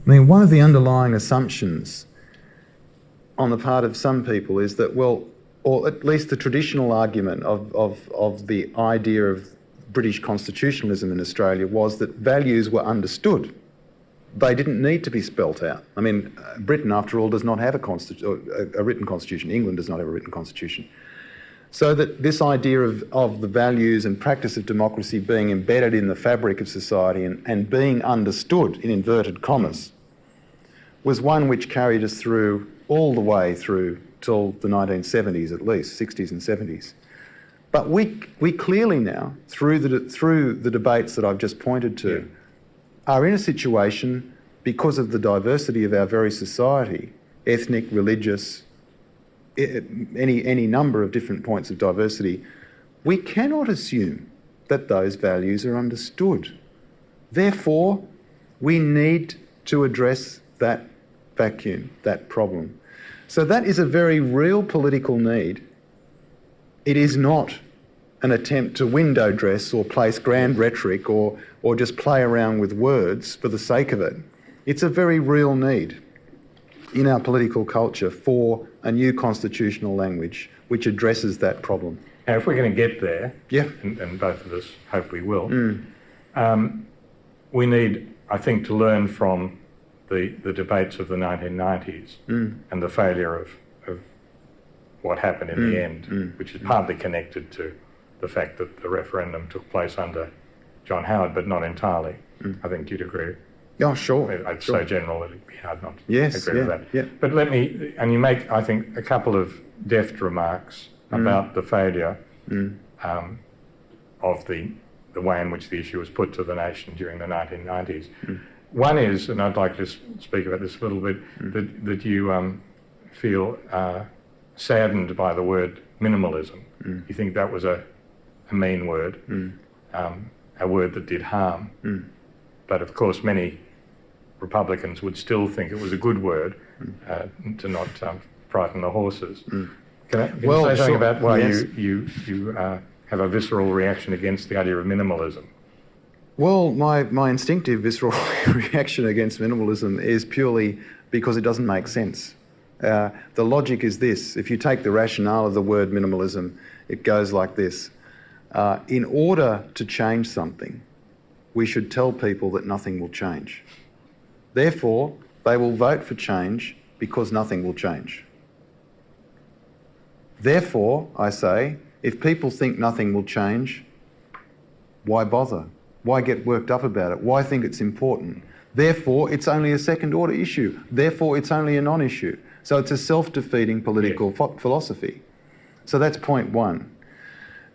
I mean, one of the underlying assumptions on the part of some people is that, well, or at least the traditional argument of the idea of British constitutionalism in Australia was that values were understood. They didn't need to be spelt out. I mean, Britain, after all, does not have a written constitution. England does not have a written constitution. So that this idea of the values and practice of democracy being embedded in the fabric of society and being understood, in inverted commas, was one which carried us through all the way through till the 1970s at least, 60s and 70s. But we clearly now, through the debates that I've just pointed to, are in a situation, because of the diversity of our very society, ethnic, religious, any number of different points of diversity, we cannot assume that those values are understood. Therefore, we need to address that vacuum, that problem. So that is a very real political need. It is not an attempt to window dress or place grand rhetoric or just play around with words for the sake of it. It's a very real need in our political culture for a new constitutional language which addresses that problem. Now, if we're going to get there, and both of us hope we will, we need, I think, to learn from the debates of the 1990s and the failure of what happened in the end, which is partly connected to the fact that the referendum took place under John Howard, but not entirely. I think you'd agree. Oh, sure. It's so general that it'd be hard not to agree with that. Yeah. But and you make, I think, a couple of deft remarks about the failure of the way in which the issue was put to the nation during the 1990s. One is, and I'd like to speak about this a little bit, that you feel saddened by the word minimalism. You think that was a mean word, a word that did harm. But of course, many Republicans would still think it was a good word to not frighten the horses. Can you say something about why you have a visceral reaction against the idea of minimalism? Well, my instinctive visceral reaction against minimalism is purely because it doesn't make sense. The logic is this: if you take the rationale of the word minimalism, it goes like this. In order to change something, we should tell people that nothing will change. Therefore, they will vote for change because nothing will change. Therefore, I say, if people think nothing will change, why bother? Why get worked up about it? Why think it's important? Therefore, it's only a second-order issue. Therefore, it's only a non-issue. So it's a self-defeating political philosophy. So that's point one.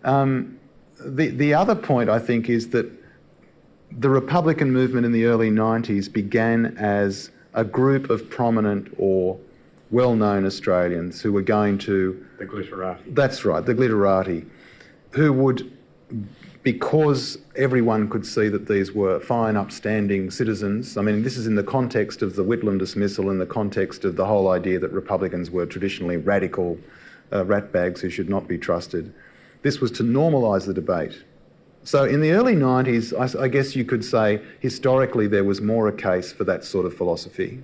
The other point, I think, is that the Republican movement in the early 90s began as a group of prominent or well-known Australians who were going to... The glitterati. That's right, the glitterati, who would, because everyone could see that these were fine, upstanding citizens. I mean, this is in the context of the Whitlam dismissal, in the context of the whole idea that Republicans were traditionally radical ratbags who should not be trusted. This was to normalise the debate. So in the early 90s, I guess you could say, historically, there was more a case for that sort of philosophy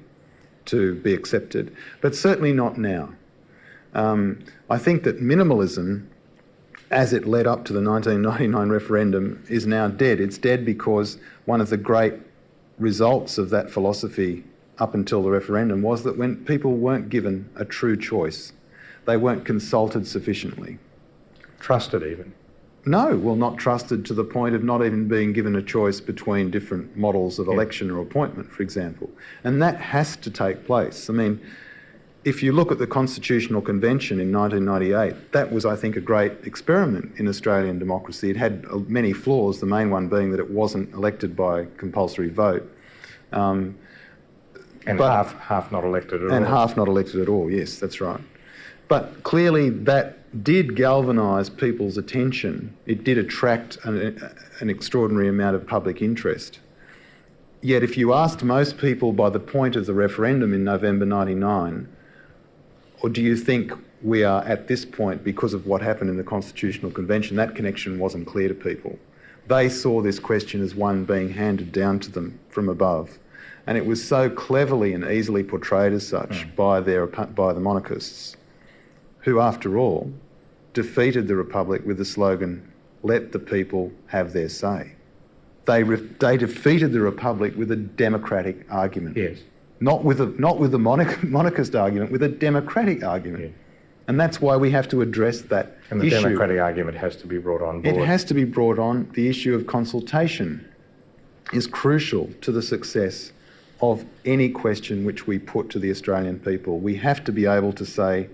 to be accepted, but certainly not now. I think that minimalism, as it led up to the 1999 referendum, is now dead. It's dead because one of the great results of that philosophy up until the referendum was that when people weren't given a true choice, they weren't consulted sufficiently. Trusted even? No, well, not trusted to the point of not even being given a choice between different models of election or appointment, for example. And that has to take place. I mean, if you look at the Constitutional Convention in 1998, that was, I think, a great experiment in Australian democracy. It had many flaws, the main one being that it wasn't elected by compulsory vote. And half not elected at all. And half not elected at all, yes, that's right. But clearly that did galvanise people's attention. It did attract an extraordinary amount of public interest. Yet if you asked most people by the point of the referendum in November 99, or do you think we are at this point because of what happened in the Constitutional Convention, that connection wasn't clear to people. They saw this question as one being handed down to them from above. And it was so cleverly and easily portrayed as such by the monarchists, who, after all, defeated the Republic with the slogan, "Let the people have their say." They defeated the Republic with a democratic argument. Yes. Not with the monarchist argument, with a democratic argument. Yes. And that's why we have to address that And the issue. democratic argument has to be brought on board. It has to be brought on. The issue of consultation is crucial to the success of any question which we put to the Australian people. We have to be able to say,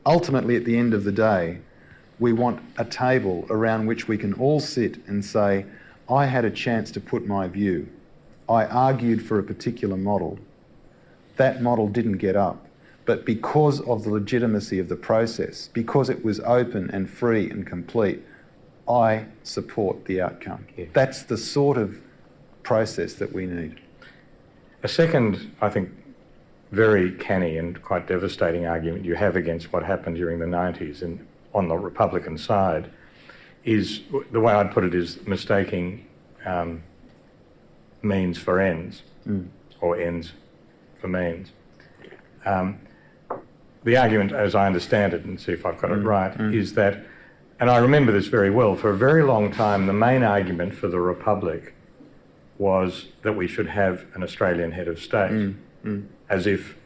ultimately at the end of the day, we want a table around which we can all sit and say, I had a chance to put my view. I argued for a particular model. That model didn't get up. But because of the legitimacy of the process, because it was open and free and complete, I support the outcome. Yes. That's the sort of process that we need. A second, I think, very canny and quite devastating argument you have against what happened during the 90s on the Republican side is, the way I'd put it, is mistaking means for ends, or ends for means. The argument, as I understand it, and see if I've got it right, is that, and I remember this very well, for a very long time the main argument for the Republic was that we should have an Australian head of state, as if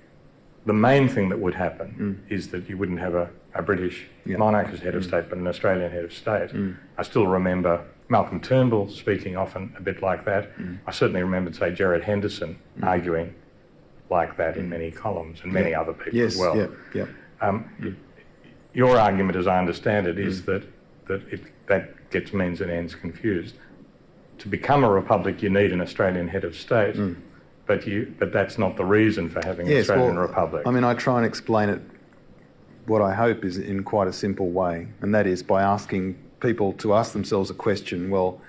the main thing that would happen is that you wouldn't have a British monarch as head of state, but an Australian head of state. I still remember Malcolm Turnbull speaking often a bit like that. I certainly remember, say, Gerard Henderson arguing like that in many columns, and many other people as well. Your argument, as I understand it, is that that gets means and ends confused. To become a republic, you need an Australian head of state, but that's not the reason for having an Australian republic. I mean, I try and explain it, what I hope is in quite a simple way, and that is by asking people to ask themselves a question, well,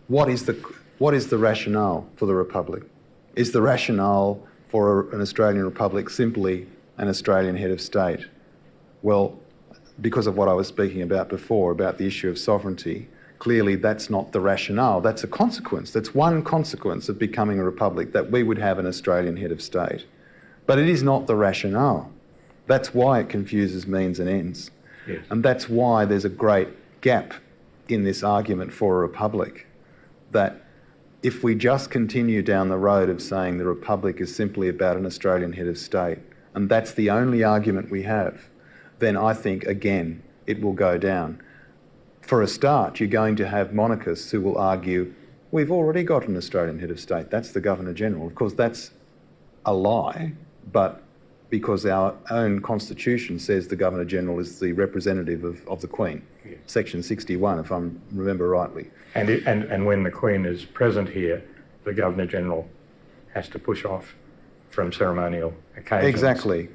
what is the rationale for the republic? Is the rationale for an Australian republic simply an Australian head of state? Well, because of what I was speaking about before, about the issue of sovereignty, clearly that's not the rationale. That's a consequence. That's one consequence of becoming a republic, that we would have an Australian head of state. But it is not the rationale. That's why it confuses means and ends. Yes. And that's why there's a great gap in this argument for a republic, that if we just continue down the road of saying the republic is simply about an Australian head of state, and that's the only argument we have, then I think, again, it will go down. For a start, you're going to have monarchists who will argue, we've already got an Australian head of state, that's the Governor-General. Of course, that's a lie, but because our own constitution says the Governor-General is the representative of the Queen, Section 61, if I remember rightly. And when the Queen is present here, the Governor-General has to push off from ceremonial occasions. Exactly.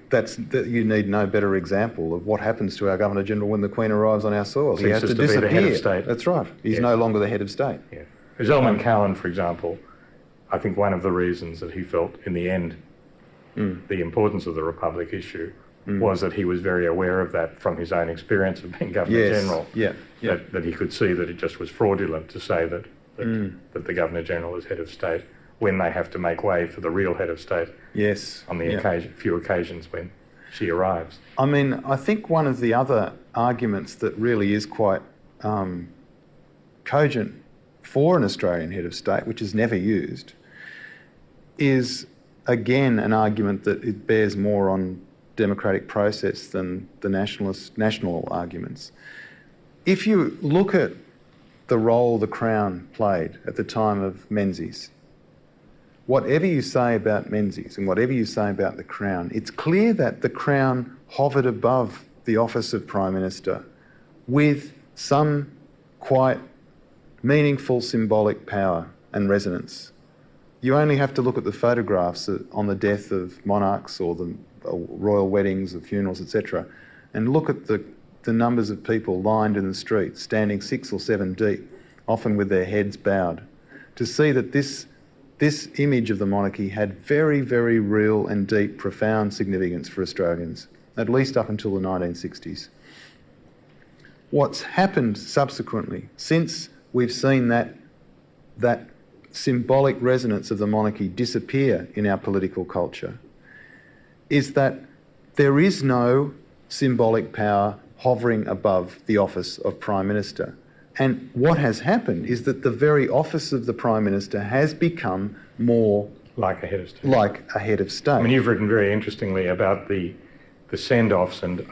You need no better example of what happens to our Governor-General when the Queen arrives on our soil. He has to disappear. Be the head of state. That's right. He's no longer the head of state. Yeah. Zelman Cowen, for example, I think one of the reasons that he felt in the end the importance of the Republic issue was that he was very aware of that from his own experience of being Governor-General. That he could see that it just was fraudulent to say that the Governor-General is head of state when they have to make way for the real head of state on the few occasions when she arrives. I mean, I think one of the other arguments that really is quite cogent for an Australian head of state, which is never used, is again an argument that it bears more on democratic process than the national arguments. If you look at the role the Crown played at the time of Menzies, whatever you say about Menzies and whatever you say about the Crown, it's clear that the Crown hovered above the office of Prime Minister with some quite meaningful symbolic power and resonance. You only have to look at the photographs on the death of monarchs or the royal weddings, or funerals, etc., and look at the numbers of people lined in the streets, standing 6 or 7 deep, often with their heads bowed, to see that this image of the monarchy had very, very real and deep, profound significance for Australians, at least up until the 1960s. What's happened subsequently, since we've seen that symbolic resonance of the monarchy disappear in our political culture is that there is no symbolic power hovering above the office of Prime Minister. And what has happened is that the very office of the Prime Minister has become more like a head of state. Like a head of state. I mean, you've written very interestingly about the send-offs and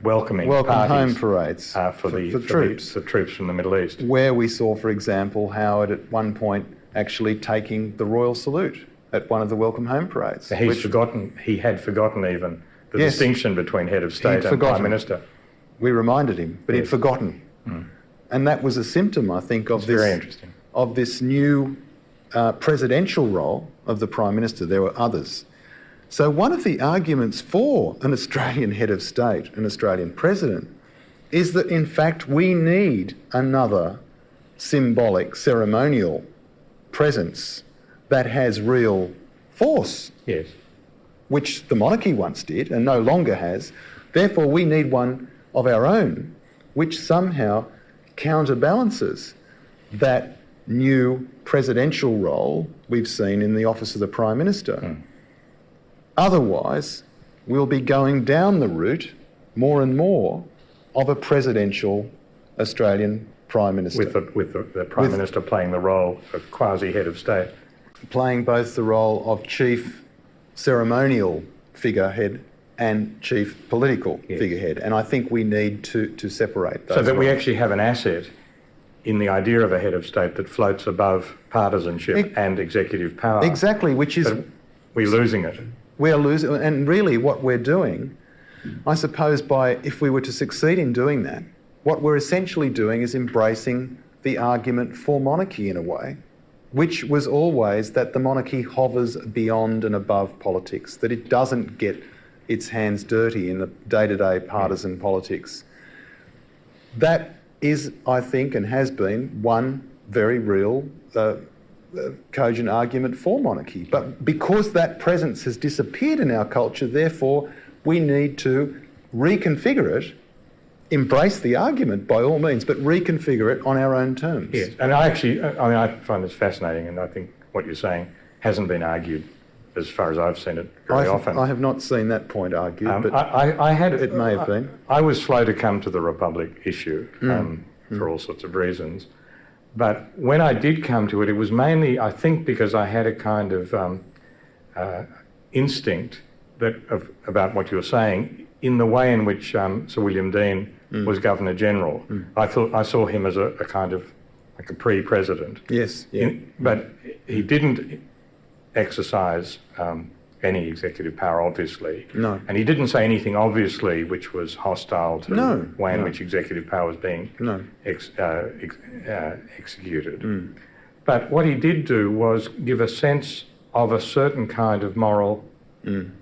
welcoming Welcome parties home parades for troops. The troops from the Middle East. Where we saw, for example, Howard at one point actually taking the royal salute at one of the welcome home parades. So he had forgotten even the Yes. distinction between head of state and Prime Minister. We reminded him, but Yes. he'd forgotten. And that was a symptom, I think, of Very interesting. of this new presidential role of the Prime Minister. There were others. So one of the arguments for an Australian head of state, an Australian president, is that in fact we need another symbolic, ceremonial presence that has real force, Yes. which the monarchy once did and no longer has. Therefore we need one of our own, which somehow counterbalances that new presidential role we've seen in the office of the Prime Minister. Otherwise, we'll be going down the route more and more of a presidential Australian Prime Minister. With the Prime Minister playing the role of quasi-head of state. Playing both the role of chief ceremonial figurehead and chief political figurehead. And I think we need to separate those. So that we roles. actually have an asset in the idea of a head of state that floats above partisanship and executive power. Exactly, which is... But we're losing it. We are losing, and really what we're doing, I suppose if we were to succeed in doing that, what we're essentially doing is embracing the argument for monarchy in a way, which was always that the monarchy hovers beyond and above politics, that it doesn't get its hands dirty in the day-to-day partisan politics. That is, I think, and has been one very real cogent argument for monarchy. But because that presence has disappeared in our culture, therefore we need to reconfigure it, embrace the argument by all means, but reconfigure it on our own terms. Yes, and I find this fascinating, and I think what you're saying hasn't been argued as far as I've seen it very often. I have not seen that point argued, but it may have been. I was slow to come to the Republic issue for all sorts of reasons. But when I did come to it, it was mainly, I think, because I had a kind of instinct about what you were saying in the way in which Sir William Deane was Governor General. I saw him as a kind of like a pre-president. Yes. Yeah. But he didn't exercise any executive power, obviously. No. And he didn't say anything, obviously, which was hostile to the way in which executive power was being executed. But what he did do was give a sense of a certain kind of moral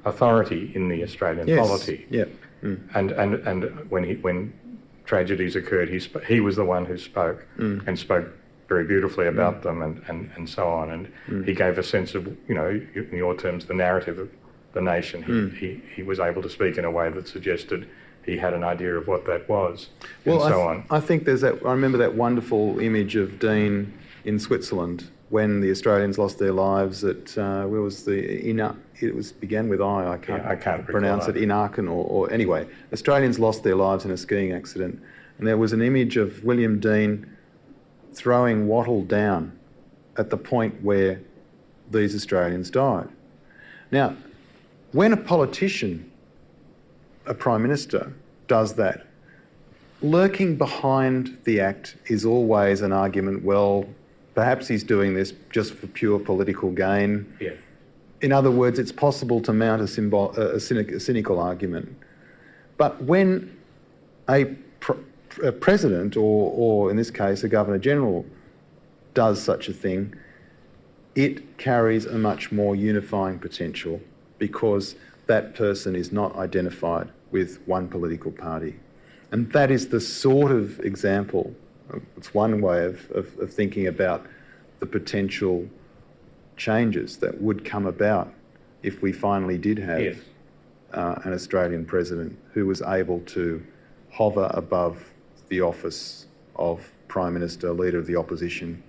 authority in the Australian polity. Yeah. And when tragedies occurred, he was the one who spoke and spoke very beautifully about them and so on. And he gave a sense of, in your terms, the narrative of the nation. He was able to speak in a way that suggested he had an idea of what that was, and so on. I think there's that. I remember that wonderful image of Deane in Switzerland when the Australians lost their lives at where was it began with I can't pronounce it, Inarken or anyway, Australians lost their lives in a skiing accident, and there was an image of William Deane throwing wattle down at the point where these Australians died. Now, when a politician, a Prime Minister, does that, lurking behind the act is always an argument, well, perhaps he's doing this just for pure political gain. Yeah. In other words, it's possible to mount a cynical argument. But when a president, or in this case a Governor-General, does such a thing, it carries a much more unifying potential because that person is not identified with one political party. And that is the sort of example, it's one way of thinking about the potential changes that would come about if we finally did have an Australian president who was able to hover above the office of Prime Minister, Leader of the Opposition,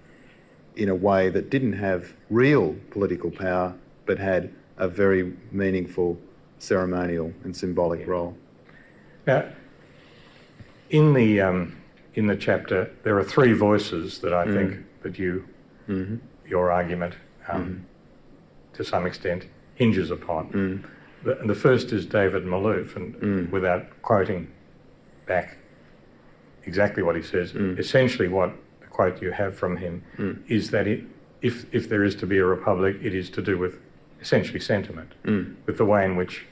in a way that didn't have real political power, but had a very meaningful ceremonial and symbolic role. Now, in the chapter, there are three voices that I think that your argument, to some extent, hinges upon. The first is David Malouf, and without quoting back exactly what he says, essentially what the quote you have from him is that if there is to be a republic, it is to do with essentially sentiment, with the way in which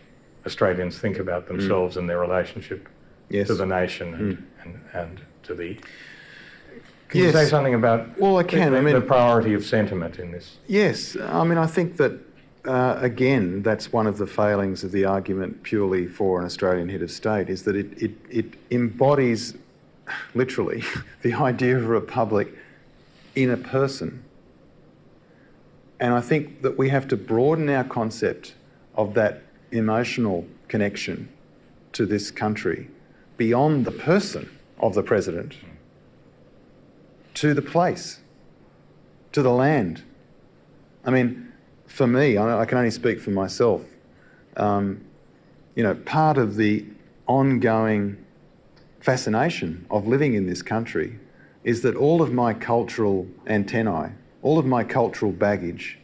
Australians think about themselves and their relationship to the nation and to the... Can you say something about the priority of sentiment in this? Yes, I mean, I think that, again, that's one of the failings of the argument purely for an Australian head of state, is that it embodies, literally, the idea of a republic in a person. And I think that we have to broaden our concept of that emotional connection to this country beyond the person of the president to the place, to the land. I mean, for me, I can only speak for myself, part of the ongoing fascination of living in this country is that all of my cultural antennae, all of my cultural baggage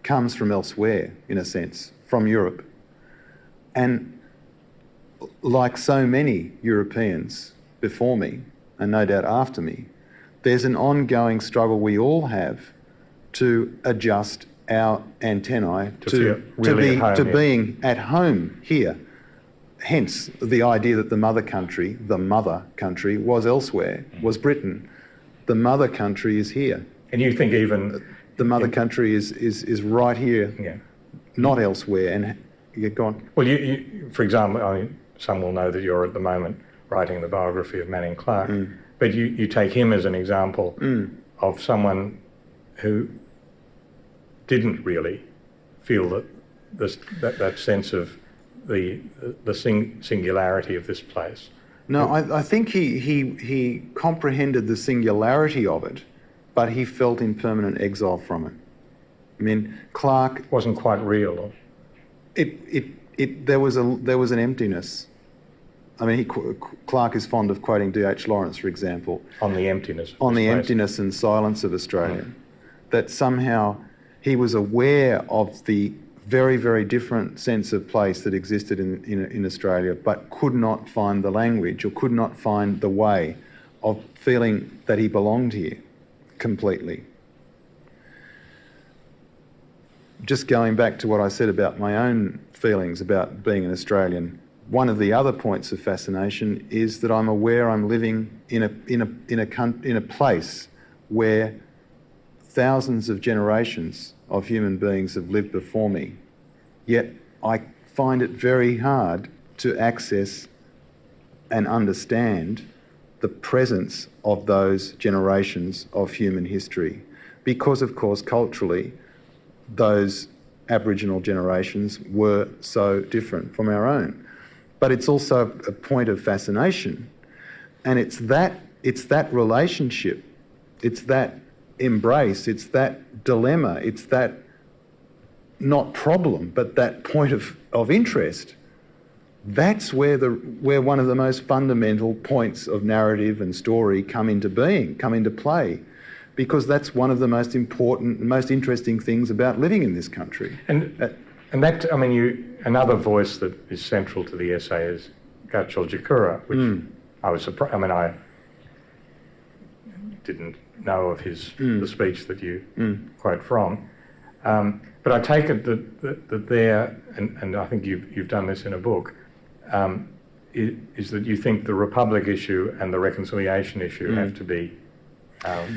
comes from elsewhere, in a sense, from Europe. And like so many Europeans before me, and no doubt after me, there's an ongoing struggle we all have to adjust our antennae to being at home here. Hence the idea that the mother country was elsewhere, was Britain. The mother country is here. And you think even... The mother country is right here, not elsewhere. And you go on. Well, you, for example, some will know that you're at the moment writing the biography of Manning Clark, but you take him as an example of someone who didn't really feel that sense of the singularity of this place. No, I think he comprehended the singularity of it, but he felt in permanent exile from it. I mean, Clark wasn't quite real. There was an emptiness. I mean, Clark is fond of quoting D.H. Lawrence, for example, on the emptiness. On the emptiness and silence of Australia, that somehow he was aware of the very, very different sense of place that existed in Australia, but could not find the language or could not find the way of feeling that he belonged here completely. Just going back to what I said about my own feelings about being an Australian, one of the other points of fascination is that I'm aware I'm living in a place where thousands of generations of human beings have lived before me, yet I find it very hard to access and understand the presence of those generations of human history, because, of course, culturally, those Aboriginal generations were so different from our own. But it's also a point of fascination, and it's that relationship, it's that embrace, it's that dilemma, it's that not problem, but that point of interest. That's where one of the most fundamental points of narrative and story come into play, because that's one of the most important, most interesting things about living in this country. And that, I mean, another voice that is central to the essay is Gachol Jakura, which I was surprised. I mean, I didn't know of the speech that you quote from, but I take it that there, and I think you've done this in a book, is that you think the Republic issue and the reconciliation issue have to be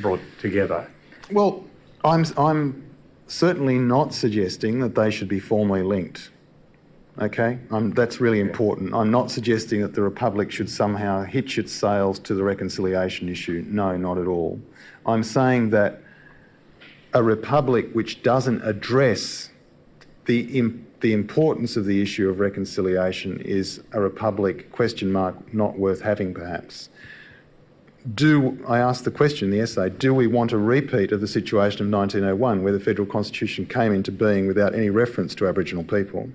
brought together. Well, I'm certainly not suggesting that they should be formally linked. Okay, that's really important. I'm not suggesting that the Republic should somehow hitch its sails to the reconciliation issue. No, not at all. I'm saying that a Republic which doesn't address the importance of the issue of reconciliation is a Republic, ? Not worth having, perhaps. I asked the question in the essay, do we want a repeat of the situation of 1901 where the Federal Constitution came into being without any reference to Aboriginal people?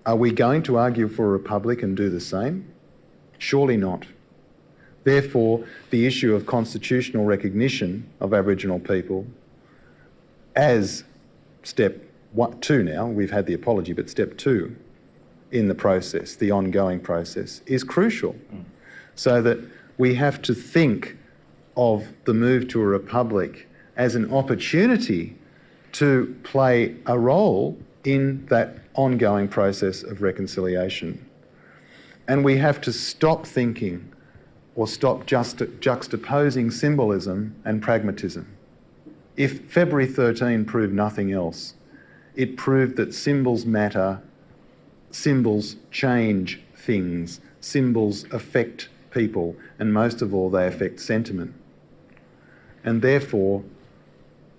Are we going to argue for a republic and do the same? Surely not. Therefore, the issue of constitutional recognition of Aboriginal people as step 2 now, we've had the apology, but step 2 in the process, the ongoing process, is crucial. So that we have to think of the move to a republic as an opportunity to play a role in that ongoing process of reconciliation. And we have to stop thinking or stop juxtaposing symbolism and pragmatism. If February 13 proved nothing else, it proved that symbols matter, symbols change things, symbols affect people, and most of all, they affect sentiment. And therefore,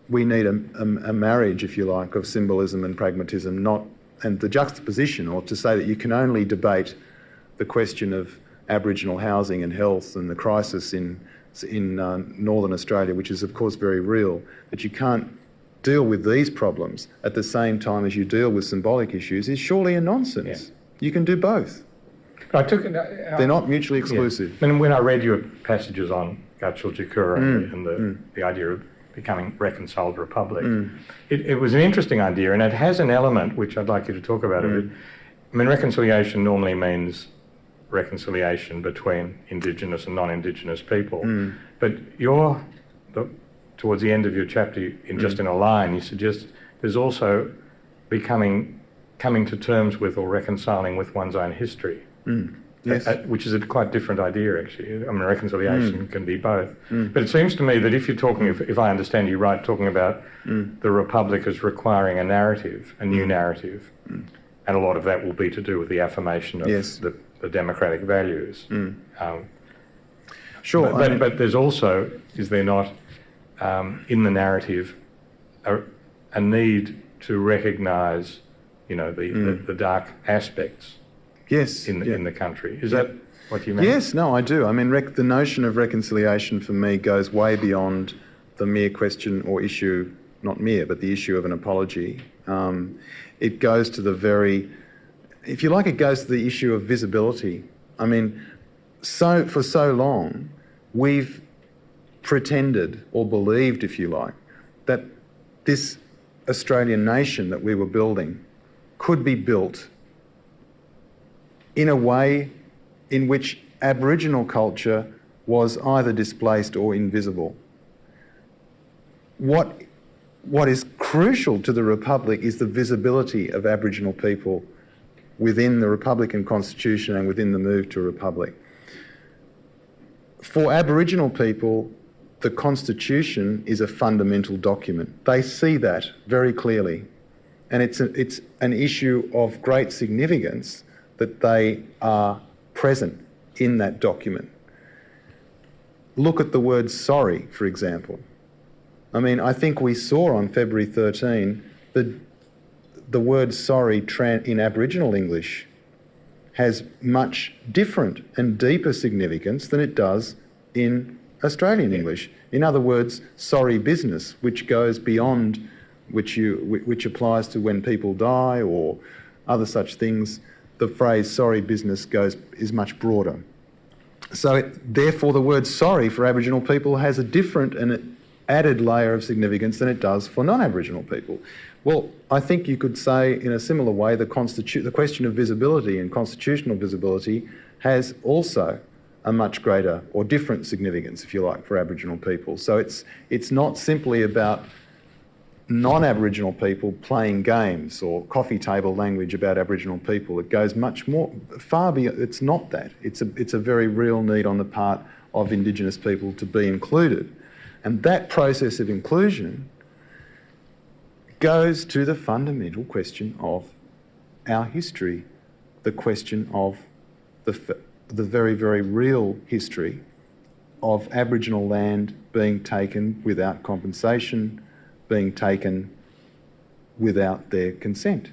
we need a marriage, if you like, of symbolism and pragmatism, and the juxtaposition, or to say that you can only debate the question of Aboriginal housing and health and the crisis in Northern Australia, which is of course very real, that you can't deal with these problems at the same time as you deal with symbolic issues, is surely a nonsense. Yeah. You can do both. They're not mutually exclusive. Yeah. And when I read your passages on Gatchel Jakura and the idea of becoming reconciled republic, it was an interesting idea, and it has an element which I'd like you to talk about a bit. I mean, reconciliation normally means reconciliation between Indigenous and non-Indigenous people, but towards the end of your chapter, just in a line, you suggest there's also coming to terms with or reconciling with one's own history. Yes. Which is a quite different idea, actually. I mean, reconciliation can be both. But it seems to me that if you're talking, if I understand you right, talking about the Republic as requiring a narrative, a new narrative, and a lot of that will be to do with the affirmation of the democratic values. Sure. But there's also, is there not, in the narrative, a need to recognise, the dark aspects in the country? Is that what you mean? Yes, no, I do. I mean, the notion of reconciliation for me goes way beyond the mere question or issue, not mere, but the issue of an apology. It goes to the very, if you like, it goes to the issue of visibility. I mean, for so long, we've pretended or believed, if you like, that this Australian nation that we were building could be built in a way in which Aboriginal culture was either displaced or invisible. What is crucial to the Republic is the visibility of Aboriginal people within the Republican Constitution and within the move to a Republic. For Aboriginal people, the Constitution is a fundamental document. They see that very clearly. And it's an issue of great significance that they are present in that document. Look at the word sorry, for example. I mean, I think we saw on February 13 the word sorry in Aboriginal English has much different and deeper significance than it does in Australian English. In other words, sorry business, which goes beyond, which applies to when people die or other such things. The phrase sorry business is much broader. So therefore the word sorry for Aboriginal people has a different and added layer of significance than it does for non-Aboriginal people. Well, I think you could say in a similar way the question of visibility and constitutional visibility has also a much greater or different significance, if you like, for Aboriginal people. So it's not simply about non-Aboriginal people playing games or coffee table language about Aboriginal people. It goes much more far beyond. It's not that. It's a very real need on the part of Indigenous people to be included. And that process of inclusion goes to the fundamental question of our history, the question of the very, very real history of Aboriginal land being taken without compensation, being taken without their consent.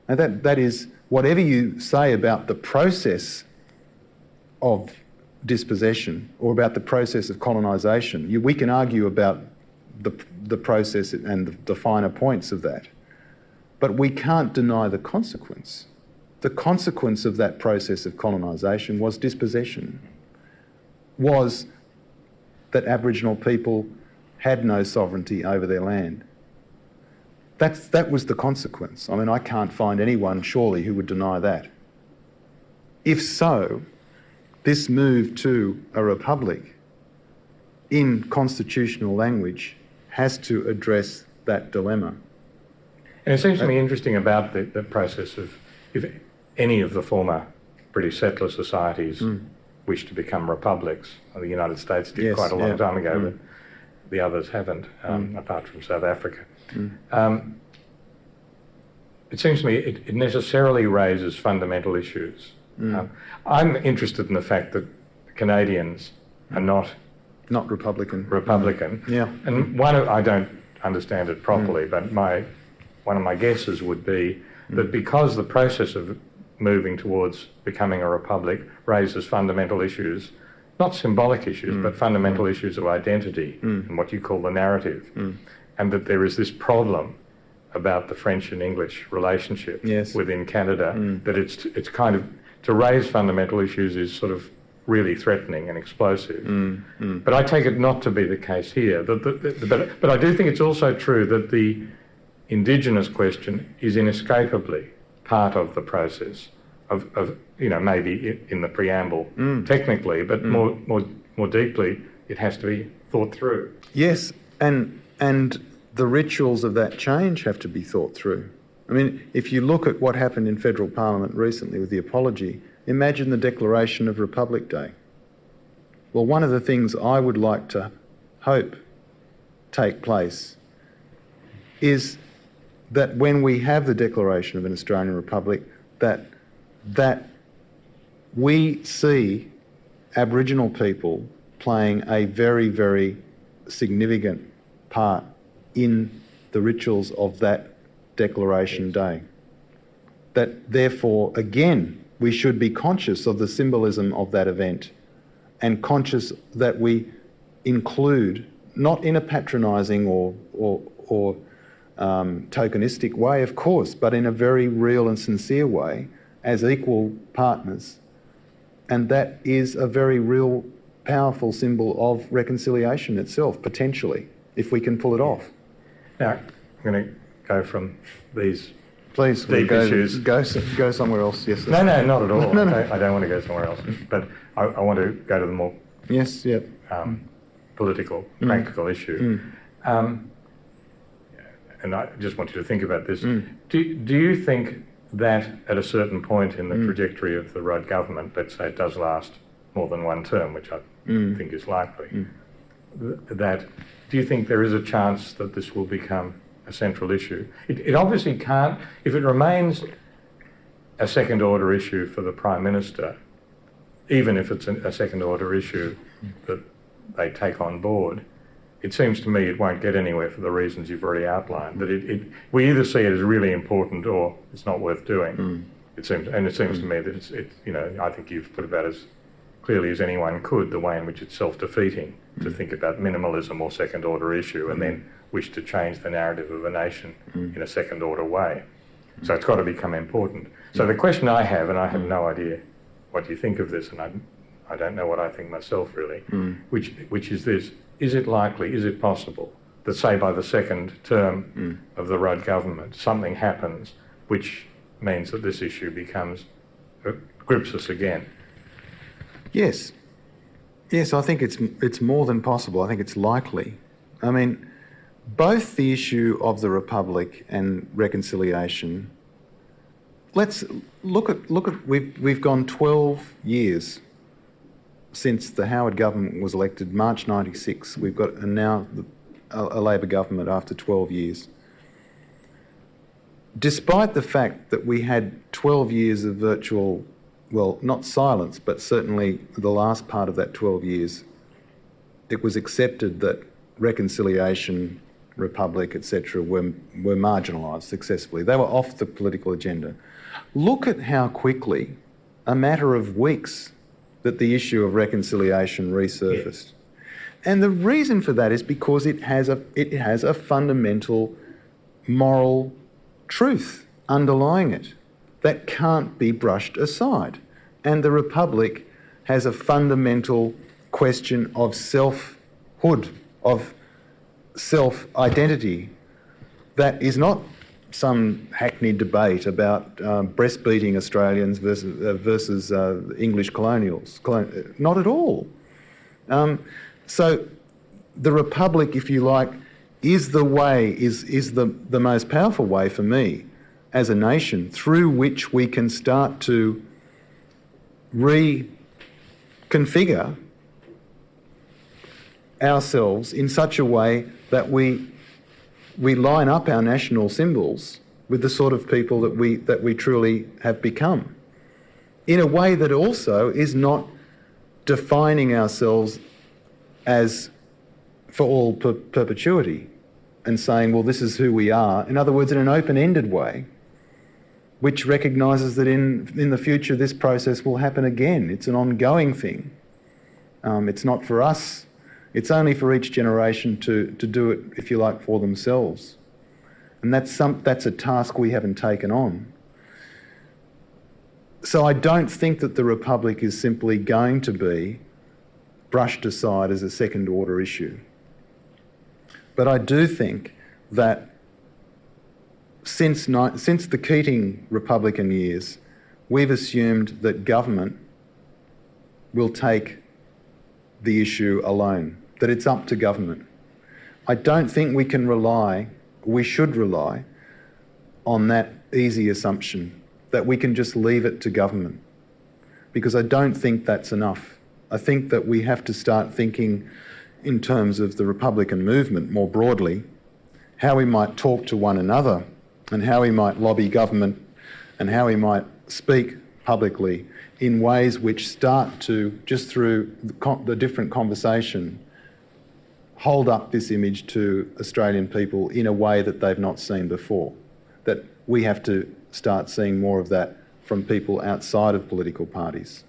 And that is, whatever you say about the process of dispossession or about the process of colonisation. We can argue about the process and the finer points of that, but we can't deny the consequence. The consequence of that process of colonisation was dispossession, was that Aboriginal people had no sovereignty over their land. That was the consequence. I mean, I can't find anyone, surely, who would deny that. If so, this move to a republic in constitutional language has to address that dilemma. And it seems to me interesting about the process of, if any of the former British settler societies wish to become republics. The United States did quite a long time ago, but the others haven't, apart from South Africa. It seems to me it necessarily raises fundamental issues. I'm interested in the fact that Canadians are not Republican. Yeah. And I don't understand it properly, but one of my guesses would be that because the process of moving towards becoming a republic raises fundamental issues, not symbolic issues, but fundamental issues of identity and what you call the narrative, and that there is this problem about the French and English relationship within Canada, that it's kind of, to raise fundamental issues is sort of really threatening and explosive. But I take it not to be the case here. But I do think it's also true that the Indigenous question is inescapably part of the process of maybe in the preamble technically, but more deeply it has to be thought through. Yes, and the rituals of that change have to be thought through. I mean, if you look at what happened in federal parliament recently with the apology, imagine the declaration of Republic Day. Well, one of the things I would like to hope take place is that when we have the declaration of an Australian Republic, that we see Aboriginal people playing a very, very significant part in the rituals of that Declaration Day. That therefore, again, we should be conscious of the symbolism of that event and conscious that we include, not in a patronising or tokenistic way, of course, but in a very real and sincere way, as equal partners. And that is a very real, powerful symbol of reconciliation itself, potentially, if we can pull it off. Now, I'm going to go from these deep issues. Go somewhere else, yes. No, not at all. No. I don't want to go somewhere else. But I want to go to the more political, practical issue. And I just want you to think about this. Do you think that at a certain point in the trajectory of the Rudd government, let's say it does last more than one term, which I think is likely, do you think there is a chance that this will become a central issue? It obviously can't, if it remains a second order issue for the Prime Minister, even if it's a second order issue that they take on board, it seems to me it won't get anywhere for the reasons you've already outlined. That we either see it as really important or it's not worth doing. It seems to me that I think you've put about as clearly as anyone could the way in which it's self-defeating to think about minimalism or second order issue and then wish to change the narrative of a nation in a second order way. So it's got to become important. So the question I have, and I have no idea what you think of this, and I don't know what I think myself really, which is this: is it likely, is it possible that, say, by the second term of the Rudd government, something happens which means that this issue grips us again? Yes, I think it's more than possible. I think it's likely. I mean, both the issue of the Republic and reconciliation. Let's look at we've gone 12 years since the Howard government was elected, March '96. We've got now a Labor government after 12 years. Despite the fact that we had 12 years of virtual, well, not silence, but certainly the last part of that 12 years, it was accepted that reconciliation, Republic, etc., were marginalised successfully. They were off the political agenda. Look at how quickly, a matter of weeks, that the issue of reconciliation resurfaced. And the reason for that is because it has a fundamental moral truth underlying it that can't be brushed aside. And the Republic has a fundamental question of selfhood, of self-identity, that is not some hackneyed debate about breastfeeding Australians versus English colonials. Not at all. So the Republic, if you like, is the way, is the most powerful way for me as a nation through which we can start to reconfigure ourselves in such a way that we line up our national symbols with the sort of people that we truly have become, in a way that also is not defining ourselves as for all perpetuity and saying, well, this is who we are. In other words, in an open-ended way, which recognises that in the future this process will happen again. It's an ongoing thing. It's not for us. It's only for each generation to do it, if you like, for themselves. And that's a task we haven't taken on. So I don't think that the Republic is simply going to be brushed aside as a second-order issue. But I do think that since the Keating Republican years, we've assumed that government will take the issue alone, that it's up to government. I don't think we should rely on that easy assumption that we can just leave it to government, because I don't think that's enough. I think that we have to start thinking in terms of the Republican movement more broadly, how we might talk to one another and how we might lobby government and how we might speak publicly in ways which start to, just through the different conversation, hold up this image to Australian people in a way that they've not seen before. That we have to start seeing more of that from people outside of political parties.